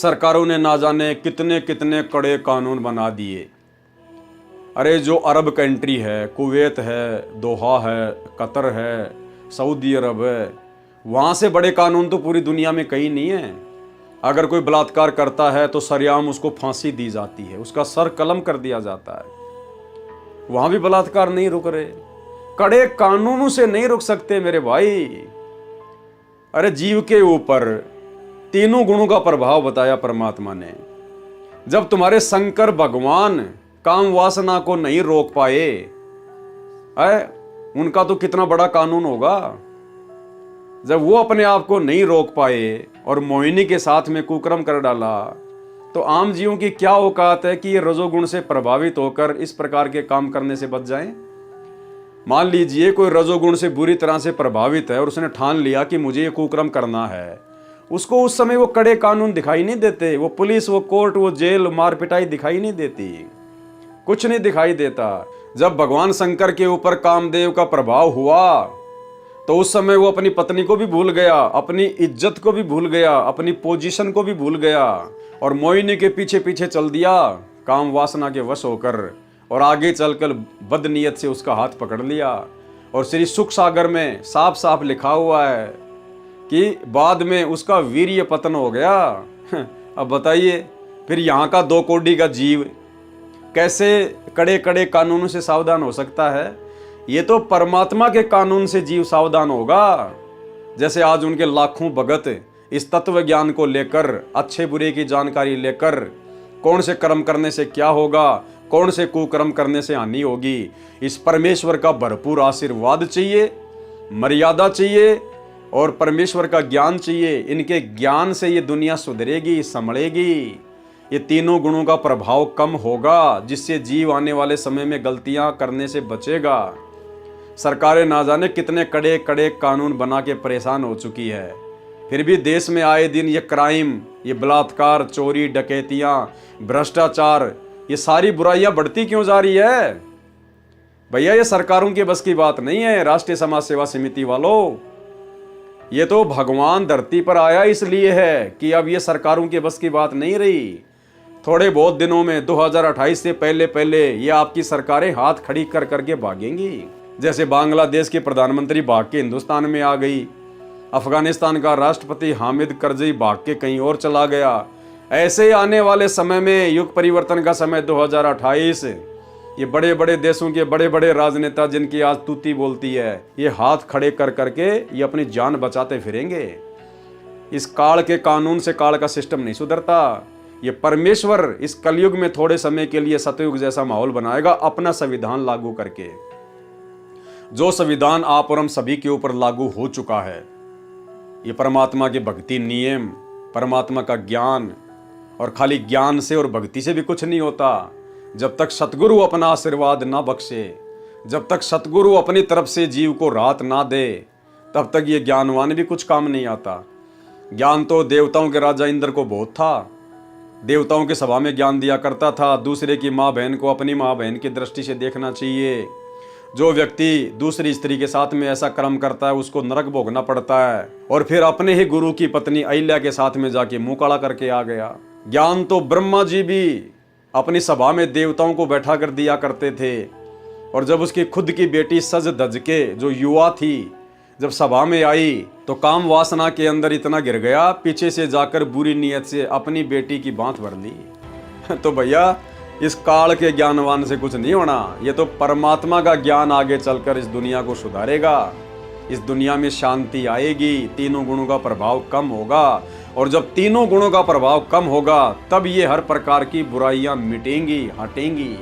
सरकारों ने ना जाने कितने कितने कड़े कानून बना दिए। अरे जो अरब कंट्री है, कुवैत है, दोहा है, कतर है, सऊदी अरब है, वहाँ से बड़े कानून तो पूरी दुनिया में कहीं नहीं है। अगर कोई बलात्कार करता है तो सरेआम उसको फांसी दी जाती है, उसका सर कलम कर दिया जाता है। वहाँ भी बलात्कार नहीं रुक रहे, कड़े कानूनों से नहीं रुक सकते मेरे भाई। अरे जीव के ऊपर तीनों गुणों का प्रभाव बताया परमात्मा ने। जब तुम्हारे शंकर भगवान काम वासना को नहीं रोक पाए, उनका तो कितना बड़ा कानून होगा। जब वो अपने आप को नहीं रोक पाए और मोहिनी के साथ में कुकर्म कर डाला, तो आम जीवों की क्या औकात है कि ये रजोगुण से प्रभावित होकर इस प्रकार के काम करने से बच जाएं। मान लीजिए कोई रजोगुण से बुरी तरह से प्रभावित है और उसने ठान लिया कि मुझे ये कुकर्म करना है, उसको उस समय वो कड़े कानून दिखाई नहीं देते, वो पुलिस, वो कोर्ट, वो जेल, मार पिटाई दिखाई नहीं देती, कुछ नहीं दिखाई देता। जब भगवान शंकर के ऊपर कामदेव का प्रभाव हुआ तो उस समय वो अपनी पत्नी को भी भूल गया, अपनी इज्जत को भी भूल गया, अपनी पोजीशन को भी भूल गया और मोहिनी के पीछे पीछे चल दिया काम वासना के वश होकर, और आगे चलकर बदनीयत से उसका हाथ पकड़ लिया। और श्री सुख सागर में साफ साफ लिखा हुआ है कि बाद में उसका वीर्य पतन हो गया। अब बताइए फिर यहाँ का 2 कोड़ी का जीव कैसे कड़े कड़े कानूनों से सावधान हो सकता है। ये तो परमात्मा के कानून से जीव सावधान होगा। जैसे आज उनके लाखों भगत इस तत्व ज्ञान को लेकर, अच्छे बुरे की जानकारी लेकर, कौन से कर्म करने से क्या होगा, कौन से कुकर्म करने से हानि होगी, इस परमेश्वर का भरपूर आशीर्वाद चाहिए, मर्यादा चाहिए और परमेश्वर का ज्ञान चाहिए। इनके ज्ञान से ये दुनिया सुधरेगी, संभलेगी। ये तीनों गुणों का प्रभाव कम होगा, जिससे जीव आने वाले समय में गलतियां करने से बचेगा। सरकारें ना जाने कितने कड़े कड़े कानून बना के परेशान हो चुकी है, फिर भी देश में आए दिन ये क्राइम, ये बलात्कार, चोरी, डकैतियां, भ्रष्टाचार, ये सारी बुराइयां बढ़ती क्यों जा रही है। भैया ये सरकारों के बस की बात नहीं है। राष्ट्रीय समाज सेवा समिति वालों, ये तो भगवान धरती पर आया इसलिए है कि अब ये सरकारों के बस की बात नहीं रही। थोड़े बहुत दिनों में 2028 से पहले पहले ये आपकी सरकारें हाथ खड़ी कर करके भागेंगी। जैसे बांग्लादेश के प्रधानमंत्री भाग के हिंदुस्तान में आ गई, अफगानिस्तान का राष्ट्रपति हामिद करजई भाग के कहीं और चला गया। ऐसे आने वाले समय में, युग परिवर्तन का समय 2028, ये बड़े बड़े देशों के बड़े बड़े राजनेता जिनकी आज तूती बोलती है, ये हाथ खड़े कर करके ये अपनी जान बचाते फिरेंगे। इस काल के कानून से काल का सिस्टम नहीं सुधरता। ये परमेश्वर इस कलयुग में थोड़े समय के लिए सतयुग जैसा माहौल बनाएगा अपना संविधान लागू करके। जो संविधान आप और हम सभी के ऊपर लागू हो चुका है, ये परमात्मा के भक्ति नियम, परमात्मा का ज्ञान, और खाली ज्ञान से और भक्ति से भी कुछ नहीं होता। जब तक सतगुरु अपना आशीर्वाद ना बख्शे, जब तक सतगुरु अपनी तरफ से जीव को राहत ना दे, तब तक ये ज्ञानवान भी कुछ काम नहीं आता। ज्ञान तो देवताओं के राजा इंद्र को बहुत था, देवताओं की सभा में ज्ञान दिया करता था। दूसरे की माँ बहन को अपनी माँ बहन की दृष्टि से देखना चाहिए। जो व्यक्ति दूसरी स्त्री के साथ में ऐसा कर्म करता है उसको नरक भोगना पड़ता है। और फिर अपने ही गुरु की पत्नी अहिल्या के साथ में जाके मुंह काला करके आ गया। ज्ञान तो ब्रह्मा जी भी अपनी सभा में देवताओं को बैठा कर दिया करते थे, और जब उसकी खुद की बेटी सज धज के जो युवा थी जब सभा में आई तो काम वासना के अंदर इतना गिर गया, पीछे से जाकर बुरी नीयत से अपनी बेटी की बांध भर ली। तो भैया इस काल के ज्ञानवान से कुछ नहीं होना। ये तो परमात्मा का ज्ञान आगे चलकर इस दुनिया को सुधारेगा। इस दुनिया में शांति आएगी, तीनों गुणों का प्रभाव कम होगा, और जब तीनों गुणों का प्रभाव कम होगा तब ये हर प्रकार की बुराइयां मिटेंगी, हटेंगी।